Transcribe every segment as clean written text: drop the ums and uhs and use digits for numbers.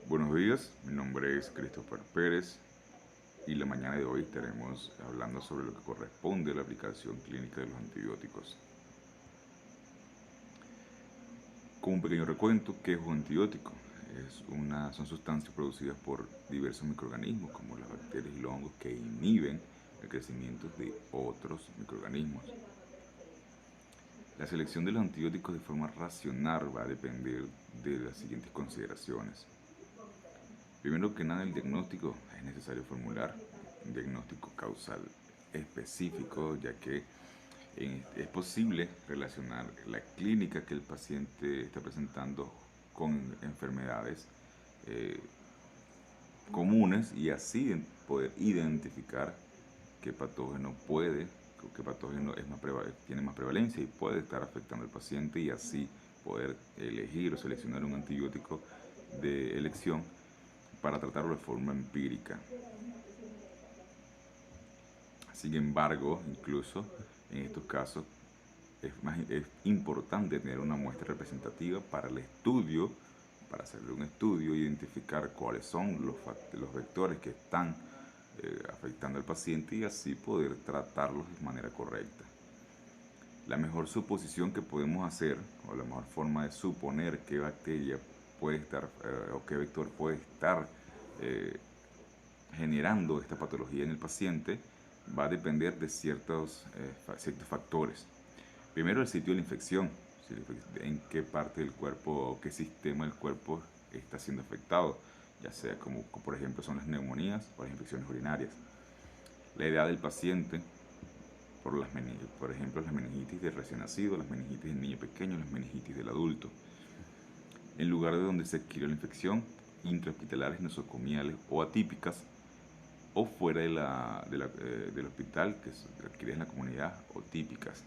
Buenos días, mi nombre es Christopher Pérez y la mañana de hoy estaremos hablando sobre lo que corresponde a la aplicación clínica de los antibióticos. Como un pequeño recuento, ¿qué es un antibiótico? Son sustancias producidas por diversos microorganismos como las bacterias y los hongos que inhiben el crecimiento de otros microorganismos. La selección de los antibióticos de forma racional va a depender de las siguientes consideraciones. Primero que nada, el diagnóstico es necesario formular un diagnóstico causal específico, ya que es posible relacionar la clínica que el paciente está presentando con enfermedades eh, comunes y así poder identificar qué patógeno qué patógeno tiene más prevalencia y puede estar afectando al paciente y así poder elegir o seleccionar un antibiótico de elección para tratarlo de forma empírica. Sin embargo, incluso en estos casos es importante tener una muestra representativa para el estudio, para hacerle un estudio e identificar cuáles son los vectores que están afectando al paciente y así poder tratarlos de manera correcta. La mejor suposición que podemos hacer, o la mejor forma de suponer qué bacteria puede estar, o qué vector puede estar eh, generando esta patología en el paciente, va a depender de ciertos factores. Primero, el sitio de la infección, en qué parte del cuerpo o qué sistema del cuerpo está siendo afectado, ya sea como por ejemplo son las neumonías o las infecciones urinarias. La edad del paciente, por ejemplo las meningitis del recién nacido, las meningitis del niño pequeño, las meningitis del adulto. El lugar de donde se adquirió la infección, intrahospitalarias, nosocomiales o atípicas, o fuera del hospital que se adquiere en la comunidad o típicas.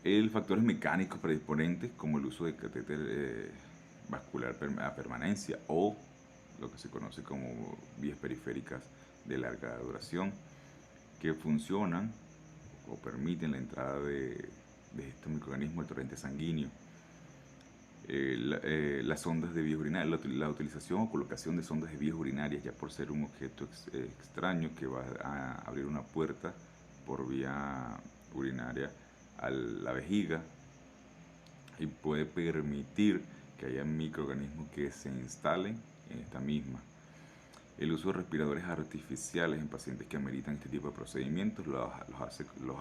El factores mecánicos predisponentes como el uso de catéter vascular a permanencia o lo que se conoce como vías periféricas de larga duración que funcionan o permiten la entrada de estos microorganismos al torrente sanguíneo. Las sondas de vías urinarias, la utilización o colocación de sondas de vías urinarias ya por ser un objeto extraño que va a abrir una puerta por vía urinaria a la vejiga y puede permitir que haya microorganismos que se instalen en esta misma. El uso de respiradores artificiales en pacientes que ameritan este tipo de procedimientos los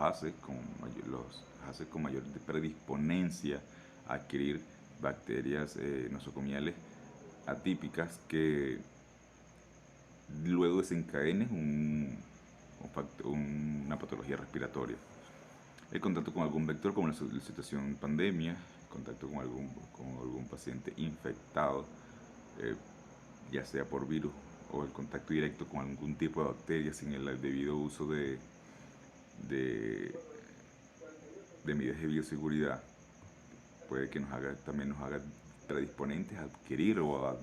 hace con mayor predisponencia a adquirir bacterias nosocomiales atípicas que luego desencadenen una patología respiratoria. El contacto con algún vector, como la situación pandemia, el contacto con algún paciente infectado, eh, ya sea por virus o el contacto directo con algún tipo de bacteria sin el debido uso de, de medidas de bioseguridad, puede que también nos haga predisponentes a adquirir o a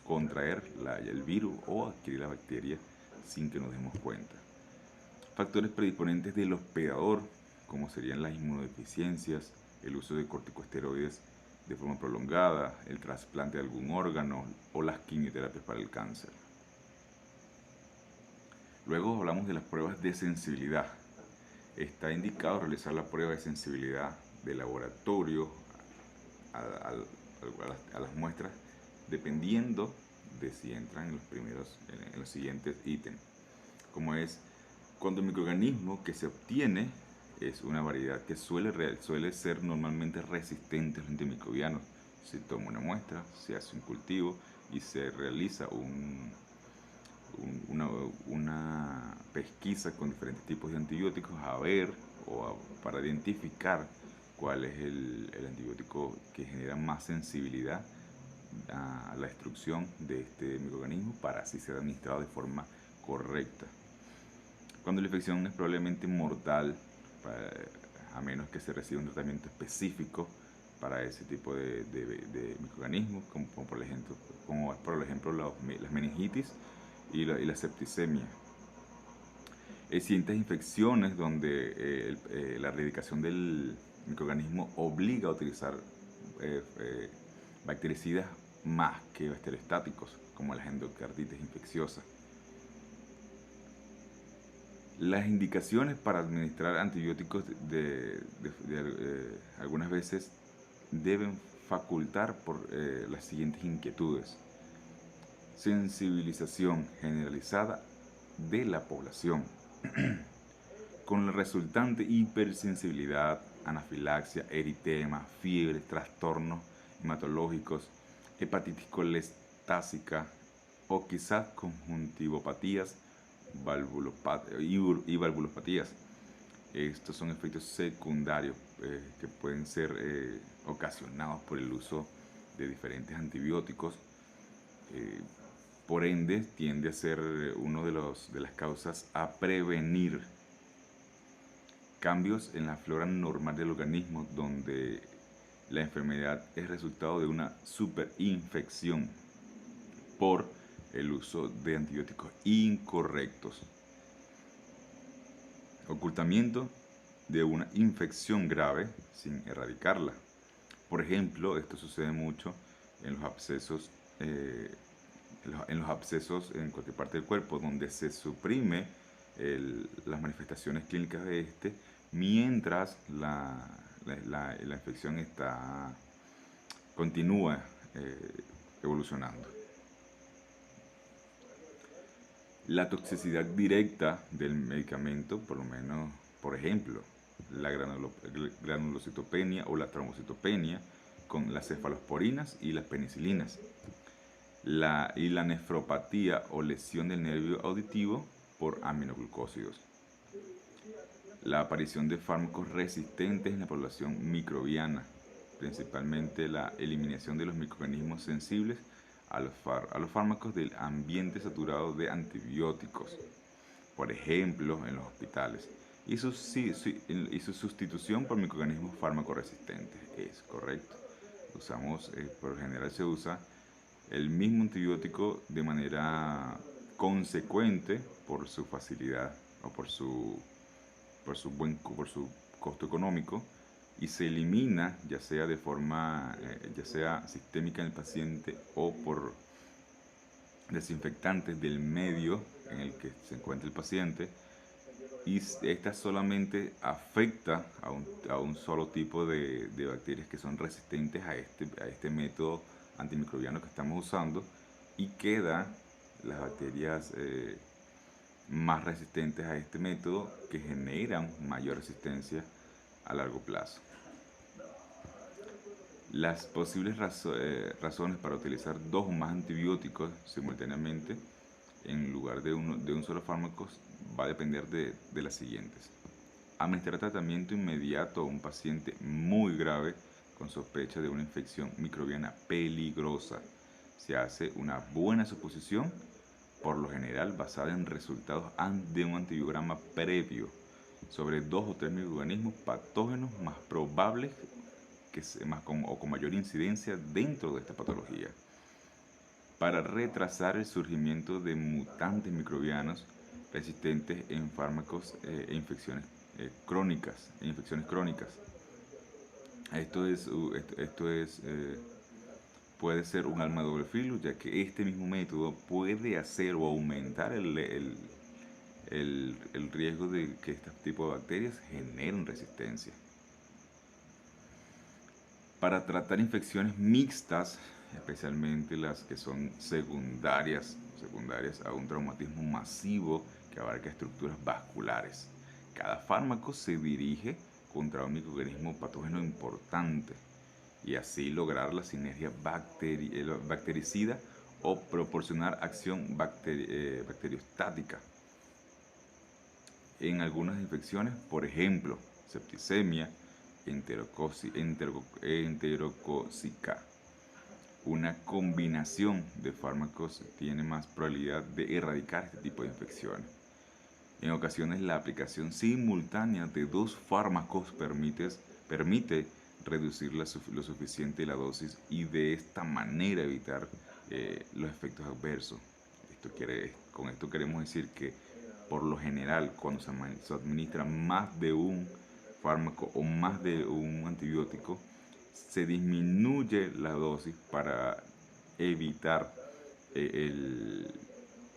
contraer el virus o adquirir la bacteria sin que nos demos cuenta. Factores predisponentes del hospedador, como serían las inmunodeficiencias, el uso de corticosteroides de forma prolongada, el trasplante de algún órgano o las quimioterapias para el cáncer. Luego hablamos de las pruebas de sensibilidad. Está indicado realizar la prueba de sensibilidad de laboratorio a las muestras dependiendo de si entran en los siguientes ítems, como es cuando el microorganismo que se obtiene es una variedad que suele ser normalmente resistente a los antimicrobianos. Se toma una muestra, se hace un cultivo y se realiza una pesquisa con diferentes tipos de antibióticos para identificar cuál es el antibiótico que genera más sensibilidad a la destrucción de este microorganismo para así ser administrado de forma correcta. Cuando la infección es probablemente mortal, a menos que se reciba un tratamiento específico para ese tipo de microorganismos, como por ejemplo las meningitis y la septicemia. Hay ciertas infecciones donde la erradicación del microorganismo obliga a utilizar bactericidas más que bacteriostáticos, como las endocarditis infecciosas. Las indicaciones para administrar antibióticos algunas veces deben facultar por las siguientes inquietudes. Sensibilización generalizada de la población, con la resultante hipersensibilidad, anafilaxia, eritema, fiebre, trastornos hematológicos, hepatitis colestásica o quizás conjuntivopatías y valvulopatías. Estos son efectos secundarios que pueden ser ocasionados por el uso de diferentes antibióticos. Por ende, tiende a ser una de las causas a prevenir cambios en la flora normal del organismo, donde la enfermedad es resultado de una superinfección por el uso de antibióticos incorrectos. Ocultamiento de una infección grave sin erradicarla. Por ejemplo, esto sucede mucho en los abscesos, en cualquier parte del cuerpo, donde se suprime las manifestaciones clínicas de este, mientras la infección continúa evolucionando. La toxicidad directa del medicamento, por lo menos, por ejemplo, la granulocitopenia o la trombocitopenia con las cefalosporinas y las penicilinas. La nefropatía o lesión del nervio auditivo por aminoglucósidos. La aparición de fármacos resistentes en la población microbiana, principalmente la eliminación de los microorganismos sensibles a los fármacos del ambiente saturado de antibióticos, por ejemplo, en los hospitales, y su sustitución por microorganismos fármaco-resistentes. Es correcto. Por lo general se usa el mismo antibiótico de manera consecuente por su facilidad o por su costo económico, y se elimina ya sea de forma ya sea sistémica en el paciente o por desinfectantes del medio en el que se encuentra el paciente, y esta solamente afecta a un solo tipo de bacterias que son resistentes a este método antimicrobiano que estamos usando, y queda las bacterias más resistentes a este método, que generan mayor resistencia a largo plazo. Las posibles razones para utilizar 2 o más antibióticos simultáneamente en lugar de un solo fármaco va a depender de las siguientes. Administrar tratamiento inmediato a un paciente muy grave con sospecha de una infección microbiana peligrosa. Se hace una buena suposición, por lo general basada en resultados de un antibiograma previo, sobre 2 o 3 microorganismos patógenos más probables o con mayor incidencia dentro de esta patología, para retrasar el surgimiento de mutantes microbianos resistentes en fármacos e infecciones crónicas. Puede ser un arma de doble filo, ya que este mismo método puede hacer o aumentar el riesgo de que este tipo de bacterias generen resistencia. Para tratar infecciones mixtas, especialmente las que son secundarias a un traumatismo masivo que abarca estructuras vasculares, cada fármaco se dirige contra un microorganismo patógeno importante, y así lograr la sinergia bactericida o proporcionar acción bacteriostática. En algunas infecciones, por ejemplo, septicemia enterocócica, una combinación de fármacos tiene más probabilidad de erradicar este tipo de infecciones. En ocasiones, la aplicación simultánea de 2 fármacos permite reducir lo suficiente la dosis, y de esta manera evitar los efectos adversos. Con esto queremos decir que, por lo general, cuando se administra más de un fármaco o más de un antibiótico, se disminuye la dosis para evitar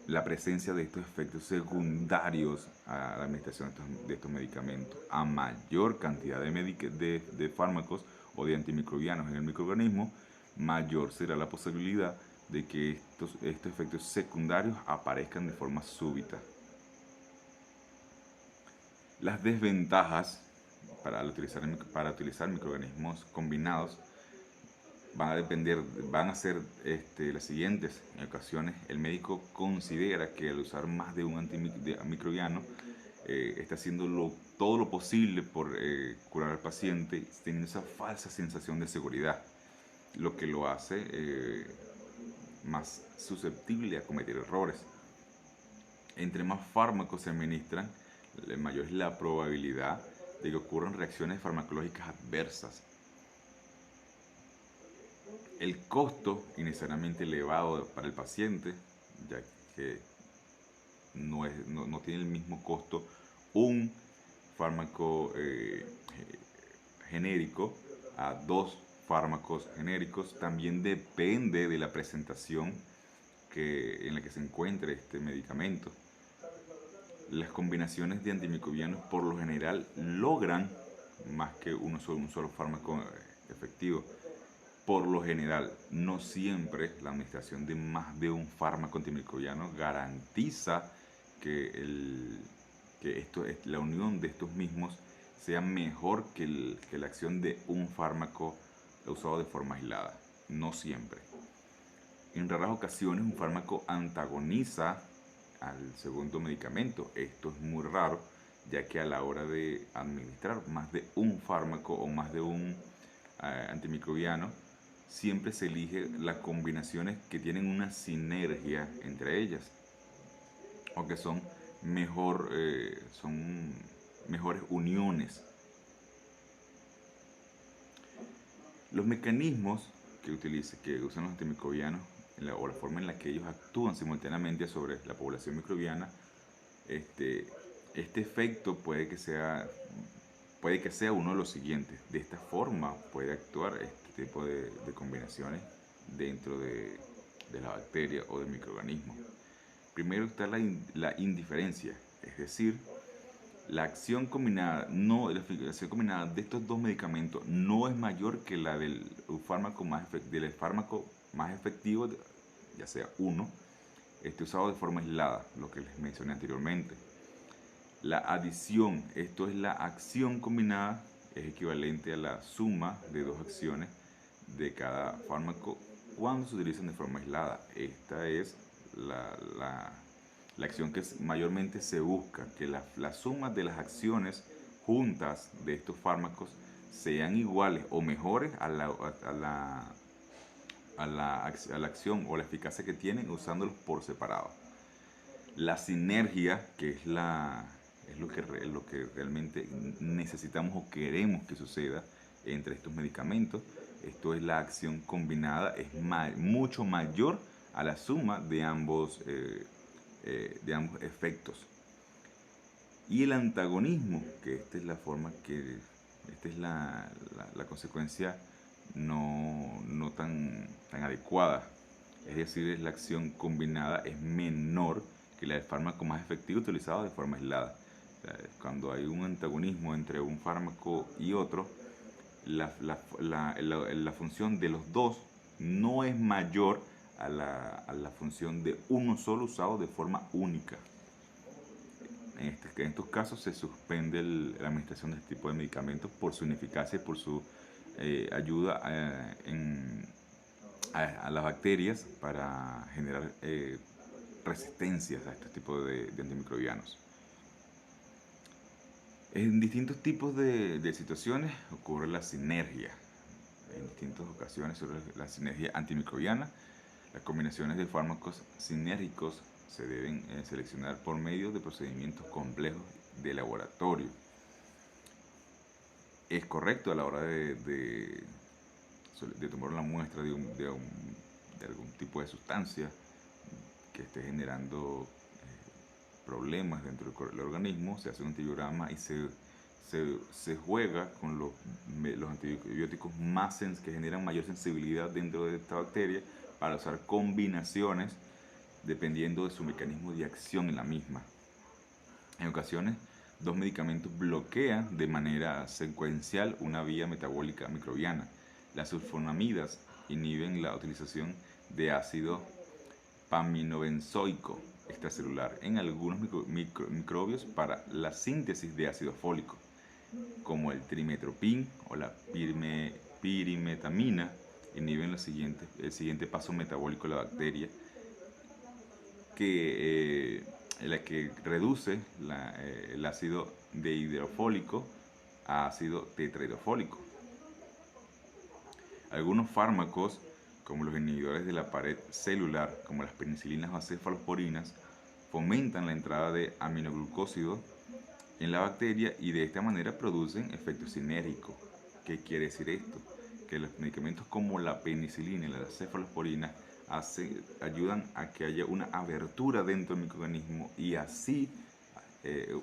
la presencia de estos efectos secundarios a la administración de estos medicamentos. A mayor cantidad de fármacos o de antimicrobianos en el microorganismo, mayor será la posibilidad de que estos efectos secundarios aparezcan de forma súbita. Las desventajas para utilizar microorganismos combinados van a ser las siguientes. En ocasiones el médico considera que al usar más de un antimicrobiano está haciendo todo lo posible por curar al paciente, teniendo esa falsa sensación de seguridad, lo que lo hace más susceptible a cometer errores. Entre más fármacos se administran, mayor es la probabilidad de que ocurran reacciones farmacológicas adversas. El costo innecesariamente elevado para el paciente, ya que no tiene el mismo costo un fármaco genérico a dos fármacos genéricos. También depende de la presentación en la que se encuentre este medicamento. Las combinaciones de antimicrobianos por lo general logran más que un solo fármaco efectivo. Por lo general, no siempre la administración de más de un fármaco antimicrobiano garantiza que la unión de estos mismos sea mejor que la acción de un fármaco usado de forma aislada. No siempre. En raras ocasiones un fármaco antagoniza al segundo medicamento. Esto es muy raro, ya que a la hora de administrar más de un fármaco o más de un antimicrobiano, siempre se elige las combinaciones que tienen una sinergia entre ellas, o que son mejores uniones. Los mecanismos que usan los antimicrobianos o la forma en la que ellos actúan simultáneamente sobre la población microbiana, este efecto puede que sea uno de los siguientes. De esta forma puede actuar este tipo de combinaciones dentro de la bacteria o del microorganismo. Primero está la indiferencia, es decir, la acción combinada de estos dos medicamentos no es mayor que la del fármaco más efectivo, ya sea uno, usado de forma aislada, lo que les mencioné anteriormente. La adición, esto es la acción combinada, es equivalente a la suma de dos acciones de cada fármaco cuando se utilizan de forma aislada. Esta es la acción que mayormente se busca, que la suma de las acciones juntas de estos fármacos sean iguales o mejores a la acción o la eficacia que tienen usándolos por separado. La sinergia, que es lo que realmente necesitamos o queremos que suceda entre estos medicamentos. Esto es la acción combinada, es mucho mayor a la suma de ambos efectos. Y el antagonismo, que esta es la consecuencia no tan adecuada. Es decir, la acción combinada es menor que la del fármaco más efectivo utilizado de forma aislada. O sea, cuando hay un antagonismo entre un fármaco y otro, la función de los dos no es mayor a la función de uno solo usado de forma única. En estos casos se suspende la administración de este tipo de medicamentos por su ineficacia y por su ayuda a las bacterias para generar resistencias a este tipo de antimicrobianos. En distintos tipos de situaciones ocurre la sinergia. En distintas ocasiones sobre la sinergia antimicrobiana. Las combinaciones de fármacos sinérgicos se deben seleccionar por medio de procedimientos complejos de laboratorio. Es correcto a la hora de tomar una muestra de algún tipo de sustancia que esté generando problemas dentro del organismo, se hace un antibiograma y se se juega con los antibióticos que generan mayor sensibilidad dentro de esta bacteria para usar combinaciones dependiendo de su mecanismo de acción en la misma. En ocasiones, dos medicamentos bloquean de manera secuencial una vía metabólica microbiana. Las sulfonamidas inhiben la utilización de ácido paminobenzoico extracelular en algunos microbios para la síntesis de ácido fólico, como el trimetoprim o la pirimetamina, inhiben el siguiente paso metabólico de la bacteria, la que reduce el ácido dehidrofólico a ácido tetrahidrofólico. Algunos fármacos, como los inhibidores de la pared celular, como las penicilinas o cefalosporinas, fomentan la entrada de aminoglucósidos en la bacteria y de esta manera producen efectos sinérgicos. ¿Qué quiere decir esto? Que los medicamentos como la penicilina y la cefalosporina ayudan a que haya una abertura dentro del microorganismo y así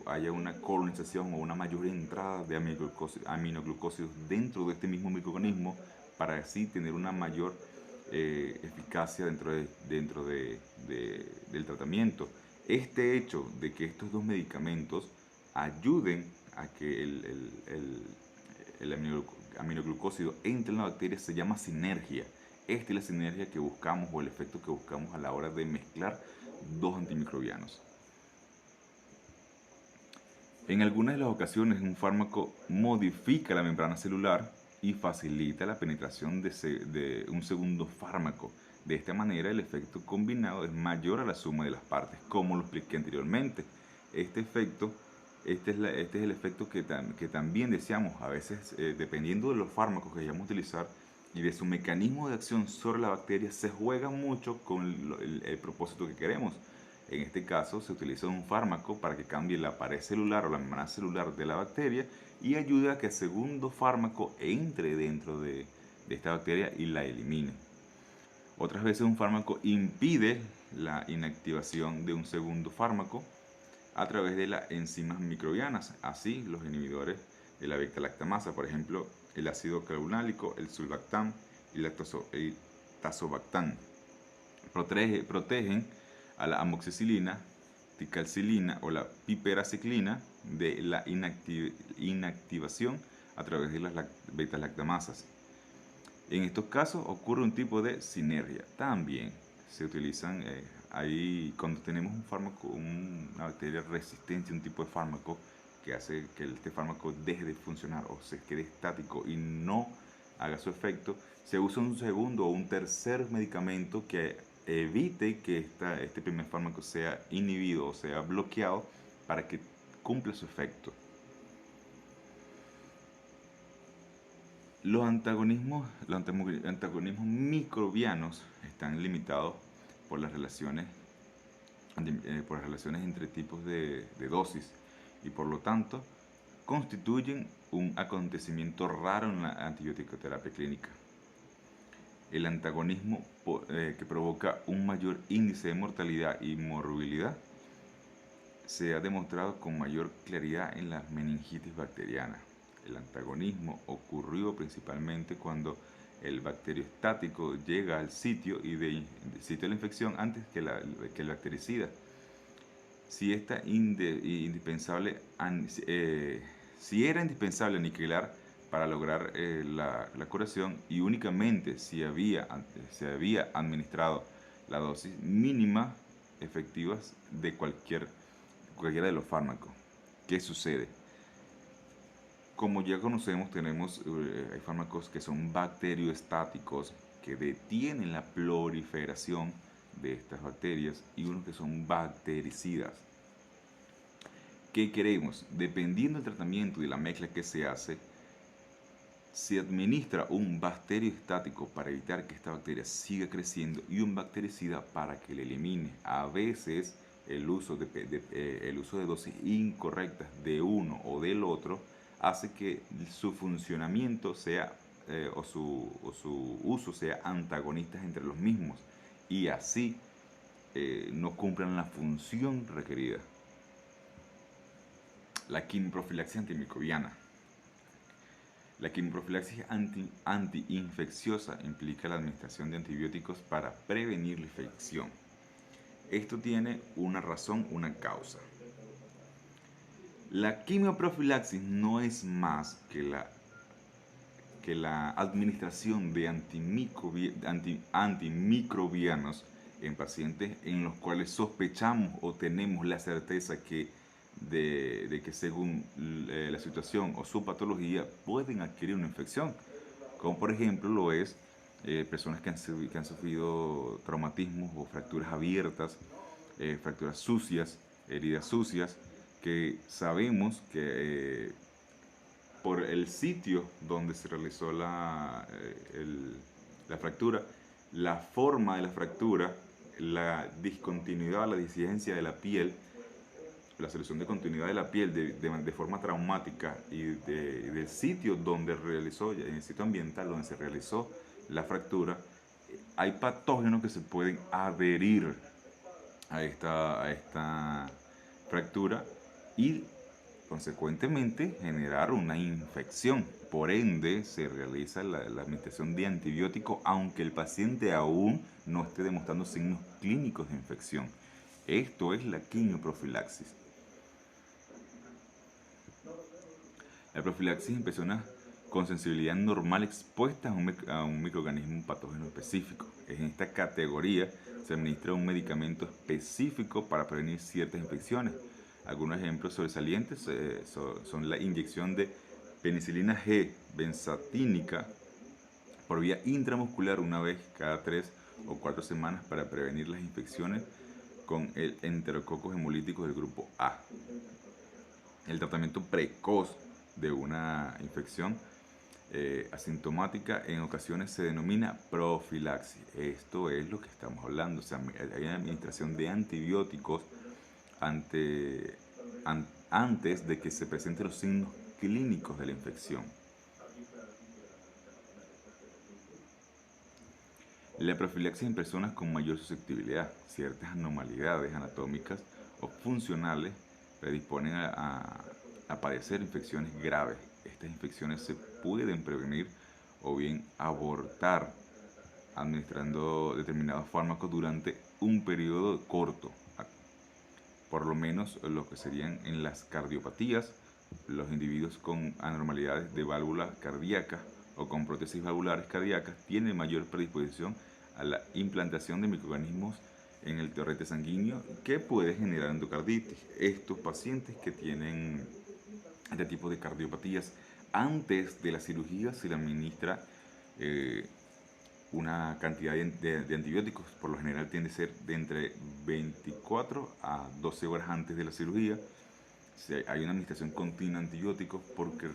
haya una colonización o una mayor entrada de aminoglucósidos dentro de este mismo microorganismo para así tener una mayor eficacia dentro del tratamiento. Este hecho de que estos dos medicamentos ayuden a que el aminoglucósido entre en la bacteria se llama sinergia. Esta es la sinergia que buscamos o el efecto que buscamos a la hora de mezclar dos antimicrobianos. En algunas de las ocasiones un fármaco modifica la membrana celular y facilita la penetración de un segundo fármaco. De esta manera el efecto combinado es mayor a la suma de las partes, como lo expliqué anteriormente. Este es el efecto que también deseamos. A veces, dependiendo de los fármacos que vayamos a utilizar y de su mecanismo de acción sobre la bacteria, se juega mucho con el propósito que queremos. En este caso, se utiliza un fármaco para que cambie la pared celular o la membrana celular de la bacteria y ayude a que el segundo fármaco entre dentro de esta bacteria y la elimine. Otras veces un fármaco impide la inactivación de un segundo fármaco a través de las enzimas microbianas, así los inhibidores de la beta-lactamasa, por ejemplo, el ácido clavulánico, el sulbactam y el tazobactam. Protegen a la amoxicilina, ticalcilina o la piperaciclina de la inactivación a través de las beta-lactamasas. En estos casos ocurre un tipo de sinergia. También se utilizan ahí cuando tenemos un fármaco, una bacteria resistente a un tipo de fármaco que hace que este fármaco deje de funcionar o se quede estático y no haga su efecto, se usa un segundo o un tercer medicamento que evite que este primer fármaco sea inhibido o sea bloqueado para que cumpla su efecto. Los antagonismos microbianos están limitados por las relaciones entre tipos de dosis y por lo tanto constituyen un acontecimiento raro en la antibiótico-terapia clínica. El antagonismo que provoca un mayor índice de mortalidad y morbilidad se ha demostrado con mayor claridad en la meningitis bacteriana. El antagonismo ocurrió principalmente cuando el bacteriostático llega al sitio de la infección antes que el bactericida. Si era indispensable aniquilar para lograr la curación y únicamente se había administrado la dosis mínima efectivas de cualquiera de los fármacos. ¿Qué sucede? Como ya conocemos, hay fármacos que son bacterioestáticos, que detienen la proliferación de estas bacterias, y unos que son bactericidas. ¿Qué queremos? Dependiendo del tratamiento y la mezcla que se hace, se administra un bacterioestático para evitar que esta bacteria siga creciendo y un bactericida para que la elimine. A veces el uso de dosis incorrectas de uno o del otro hace que su funcionamiento o su uso sea antagonistas entre los mismos y así no cumplan la función requerida. La quimioprofilaxis antimicrobiana. La quimioprofilaxis antiinfecciosa implica la administración de antibióticos para prevenir la infección. Esto tiene una razón, una causa. La quimioprofilaxis no es más que la administración de antimicrobianos en pacientes en los cuales sospechamos o tenemos la certeza de que según la situación o su patología pueden adquirir una infección, como por ejemplo lo es personas que han sufrido traumatismos o fracturas abiertas, fracturas sucias, heridas sucias, que sabemos que por el sitio donde se realizó la fractura, la forma de la fractura, la discontinuidad, la disigencia de la piel, la solución de continuidad de la piel de forma traumática y del sitio donde realizó, en el sitio ambiental donde se realizó la fractura, hay patógenos que se pueden adherir a esta fractura y consecuentemente generar una infección. Por ende, se realiza la administración de antibióticos aunque el paciente aún no esté demostrando signos clínicos de infección. Esto es la quimioprofilaxis. La profilaxis en personas con sensibilidad normal expuestas a un microorganismo patógeno específico. En esta categoría se administra un medicamento específico para prevenir ciertas infecciones. Algunos ejemplos sobresalientes son la inyección de penicilina G benzatínica por vía intramuscular una vez cada 3 o 4 semanas para prevenir las infecciones con el enterococos hemolíticos del grupo A. El tratamiento precoz de una infección asintomática en ocasiones se denomina profilaxis. Esto es lo que estamos hablando. O sea, hay una administración de antibióticos antes de que se presenten los signos clínicos de la infección. La profilaxis en personas con mayor susceptibilidad, ciertas anormalidades anatómicas o funcionales predisponen a padecer infecciones graves. Estas infecciones se pueden prevenir o bien abortar administrando determinados fármacos durante un periodo corto, por lo menos lo que serían en las cardiopatías, los individuos con anormalidades de válvula cardíaca o con prótesis valvulares cardíacas tienen mayor predisposición a la implantación de microorganismos en el torrente sanguíneo que puede generar endocarditis. Estos pacientes que tienen este tipo de cardiopatías, antes de la cirugía se le administra una cantidad de antibióticos, por lo general tiende a ser de entre 24 a 12 horas antes de la cirugía. Hay una administración continua de antibióticos porque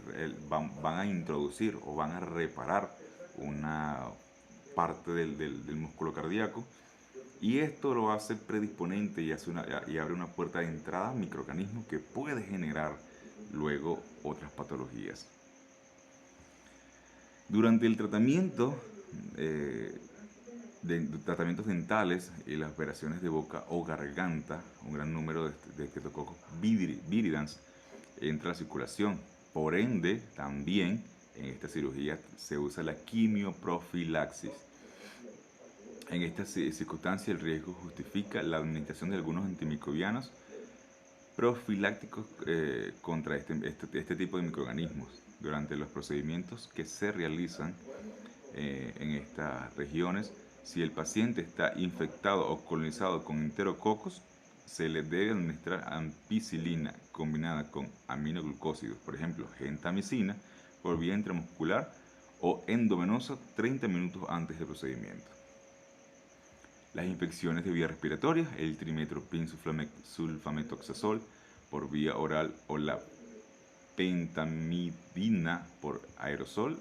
van a introducir o van a reparar una parte del músculo cardíaco, y esto lo hace predisponente y abre una puerta de entrada a microorganismos que puede generar luego otras patologías. Durante el tratamiento de tratamientos dentales y las operaciones de boca o garganta, un gran número de Streptococcus viridans entra a la circulación. Por ende, también en esta cirugía se usa la quimioprofilaxis. En esta circunstancia, el riesgo justifica la administración de algunos antimicrobianos profilácticos contra este tipo de microorganismos durante los procedimientos que se realizan en estas regiones. Si el paciente está infectado o colonizado con enterococos, se le debe administrar ampicilina combinada con aminoglucósidos, por ejemplo, gentamicina, por vía intramuscular o endovenosa 30 minutos antes del procedimiento. Las infecciones de vía respiratoria, el trimetoprim sulfametoxazol por vía oral o la pentamidina por aerosol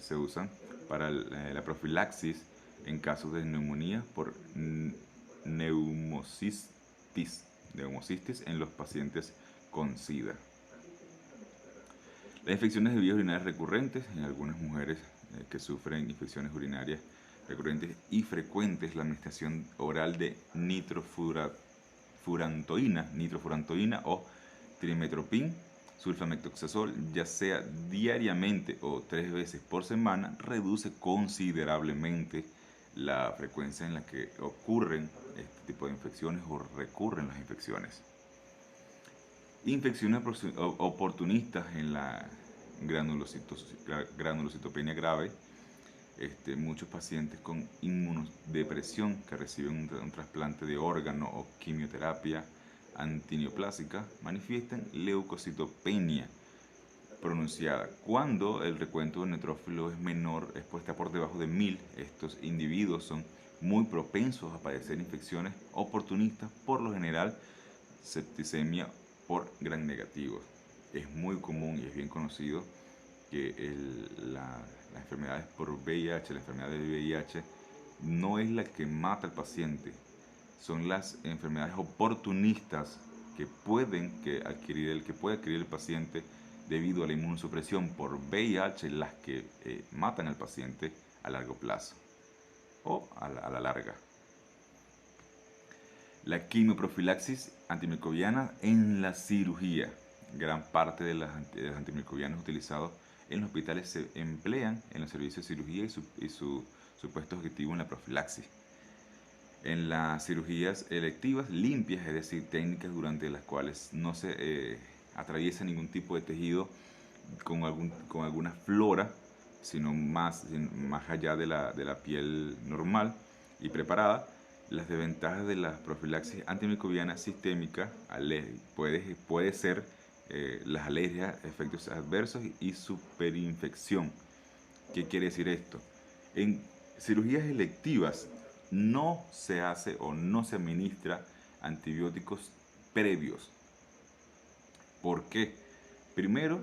se usan para la profilaxis en casos de neumonía por neumocistis en los pacientes con SIDA. Las infecciones de vías urinarias recurrentes en algunas mujeres que sufren infecciones urinarias recurrentes y frecuentes, la administración oral de nitrofurantoína o trimetoprim sulfamethoxazol, ya sea diariamente o 3 veces por semana, reduce considerablemente la frecuencia en la que ocurren este tipo de infecciones o recurren las infecciones. Infecciones oportunistas en la granulocitopenia grave. Muchos pacientes con inmunodepresión que reciben un trasplante de órgano o quimioterapia antineoplásica manifiestan leucocitopenia pronunciada. Cuando el recuento de neutrófilo es menor, está por debajo de 1000, estos individuos son muy propensos a padecer infecciones oportunistas, por lo general septicemia por gram negativo. Es muy común y es bien conocido que las enfermedades por VIH, la enfermedad de VIH, no es la que mata al paciente, son las enfermedades oportunistas que puede adquirir el paciente debido a la inmunosupresión por VIH, las que matan al paciente a largo plazo o a la larga. La quimioprofilaxis antimicrobiana en la cirugía. Gran parte de los antimicrobianos utilizados en los hospitales se emplean en los servicios de cirugía y su supuesto objetivo en la profilaxis. En las cirugías electivas limpias, es decir, técnicas durante las cuales no se atraviesa ningún tipo de tejido con alguna flora, sino más allá de la piel normal y preparada. Las desventajas de la profilaxis antimicrobiana sistémica puede ser las alergias, efectos adversos y superinfección. ¿Qué quiere decir esto? En cirugías electivas no se hace o no se administra antibióticos previos. ¿Por qué? Primero,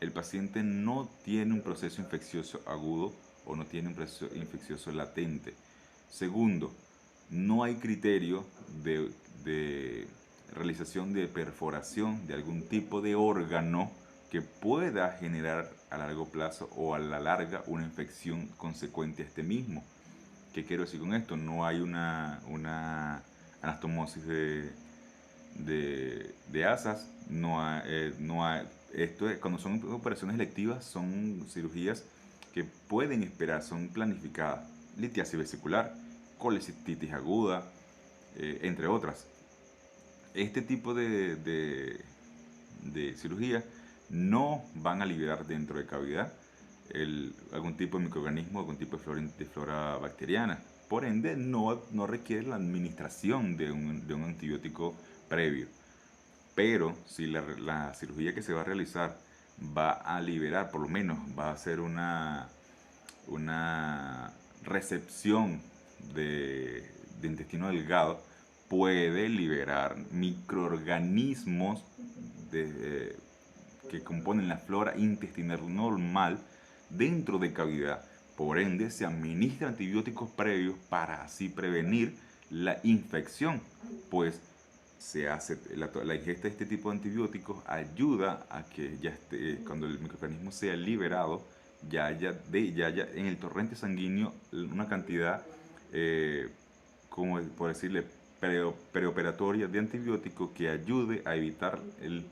el paciente no tiene un proceso infeccioso agudo o no tiene un proceso infeccioso latente. Segundo, no hay criterio de realización de perforación de algún tipo de órgano que pueda generar a largo plazo o a la larga una infección consecuente a este mismo. ¿Qué quiero decir con esto? No hay una anastomosis de asas, cuando son operaciones electivas, son cirugías que pueden esperar, son planificadas. Litiasis vesicular, colecistitis aguda, entre otras. Este tipo de cirugía no van a liberar dentro de cavidad algún tipo de microorganismo, algún tipo de flora bacteriana. Por ende, no requiere la administración de un antibiótico previo. Pero si la cirugía que se va a realizar va a liberar, por lo menos va a ser una recepción de intestino delgado, puede liberar microorganismos que componen la flora intestinal normal dentro de cavidad. Por ende, se administran antibióticos previos para así prevenir la infección, pues la ingesta de este tipo de antibióticos ayuda a que cuando el microorganismo sea liberado, ya haya en el torrente sanguíneo una cantidad, como por decirle, preoperatoria de antibióticos que ayude a evitar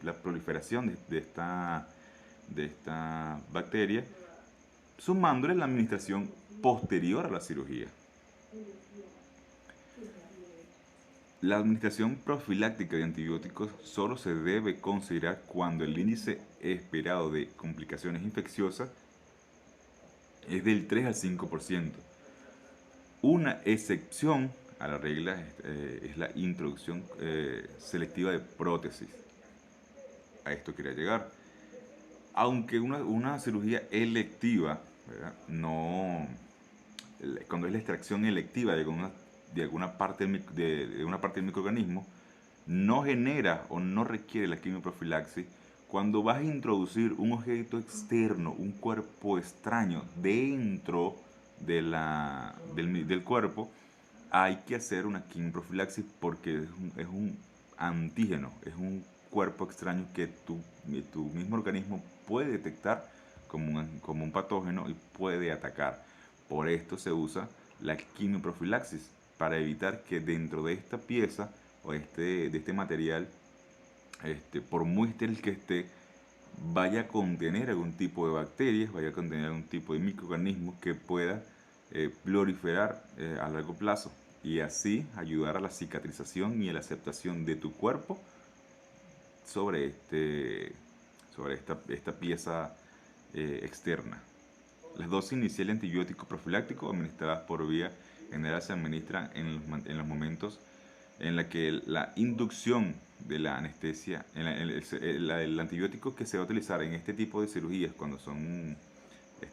la proliferación de esta bacteria, sumándole la administración posterior a la cirugía. La administración profiláctica de antibióticos solo se debe considerar cuando el índice esperado de complicaciones infecciosas es del 3 al 5%. Una excepción a la regla es la introducción selectiva de prótesis. A esto quería llegar. Aunque una cirugía electiva, ¿verdad? Cuando es la extracción electiva de alguna parte de una parte del microorganismo, no genera o no requiere la quimioprofilaxis. Cuando vas a introducir un objeto externo, un cuerpo extraño dentro del cuerpo, hay que hacer una quimioprofilaxis porque es un antígeno, es un cuerpo extraño que tu mismo organismo puede detectar como un patógeno y puede atacar. Por esto se usa la quimioprofilaxis, para evitar que dentro de esta pieza o de este material, por muy estéril que esté, vaya a contener algún tipo de bacterias, vaya a contener algún tipo de microorganismo que pueda proliferar a largo plazo y así ayudar a la cicatrización y a la aceptación de tu cuerpo sobre, esta pieza externa. Las dosis iniciales de antibiótico profiláctico administradas por vía general se administran en los momentos en la que la inducción de la anestesia, el antibiótico que se va a utilizar en este tipo de cirugías, cuando son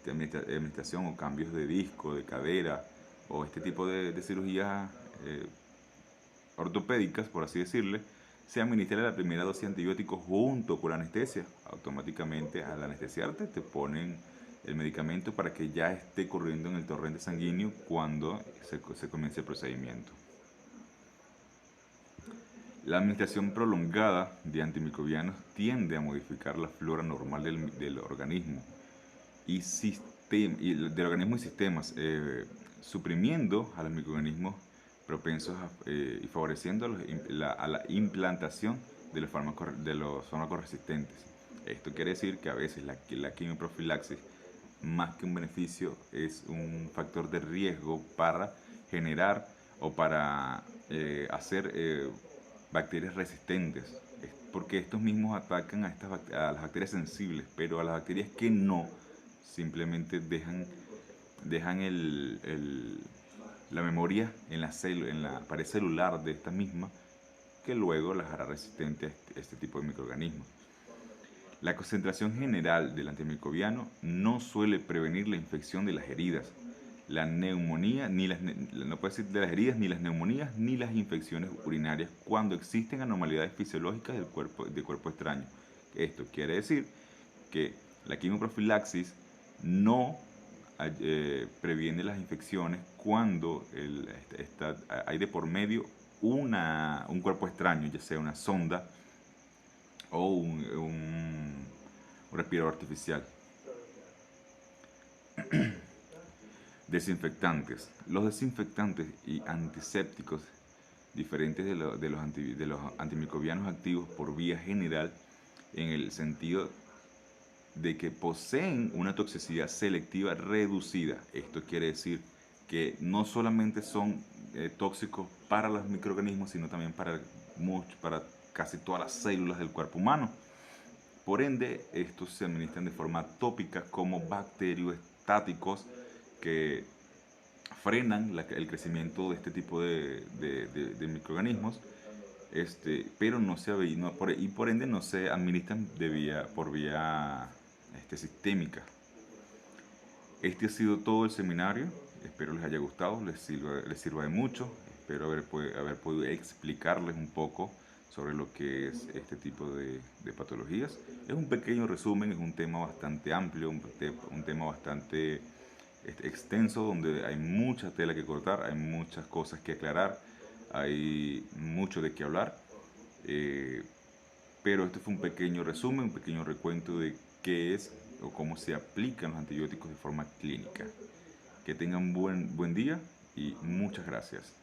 administración o cambios de disco, de cadera, o este tipo de cirugías eh, ortopédicas, por así decirle, se administra la primera dosis de antibiótico junto con la anestesia. Automáticamente al anestesiarte te ponen el medicamento para que ya esté corriendo en el torrente sanguíneo cuando se comience el procedimiento. La administración prolongada de antimicrobianos tiende a modificar la flora normal del organismo y sistemas, suprimiendo a los microorganismos propensos y favoreciendo a la implantación de los fármacos resistentes. Esto quiere decir que a veces la quimioprofilaxis, más que un beneficio, es un factor de riesgo para generar o para hacer bacterias resistentes, porque estos mismos atacan a las bacterias sensibles, pero a las bacterias que no, simplemente dejan la memoria en la pared celular de esta misma, que luego las hará resistentes a este tipo de microorganismos. La concentración general del antimicrobiano no suele prevenir la infección de las heridas, la neumonía, no puede decir de las heridas, ni las neumonías, ni las infecciones urinarias cuando existen anormalidades fisiológicas del cuerpo extraño. Esto quiere decir que la quimioprofilaxis no previene las infecciones cuando hay de por medio un cuerpo extraño, ya sea una sonda o un respirador artificial. Desinfectantes. Los desinfectantes y antisépticos diferentes de los antimicrobianos activos por vía general, en el sentido de que poseen una toxicidad selectiva reducida. Esto quiere decir que no solamente son tóxicos para los microorganismos, sino también para casi todas las células del cuerpo humano. Por ende, estos se administran de forma tópica como bacterioestáticos que frenan el crecimiento de este tipo de microorganismos, pero y por ende no se administran por vía sistémica. Este ha sido todo el seminario, espero les haya gustado, les sirva de mucho, espero haber podido explicarles un poco sobre lo que es este tipo de patologías. Es un pequeño resumen, es un tema bastante amplio, un tema bastante extenso, donde hay mucha tela que cortar, hay muchas cosas que aclarar, hay mucho de qué hablar, pero este fue un pequeño resumen, un pequeño recuento de qué es o cómo se aplican los antibióticos de forma clínica. Que tengan buen día y muchas gracias.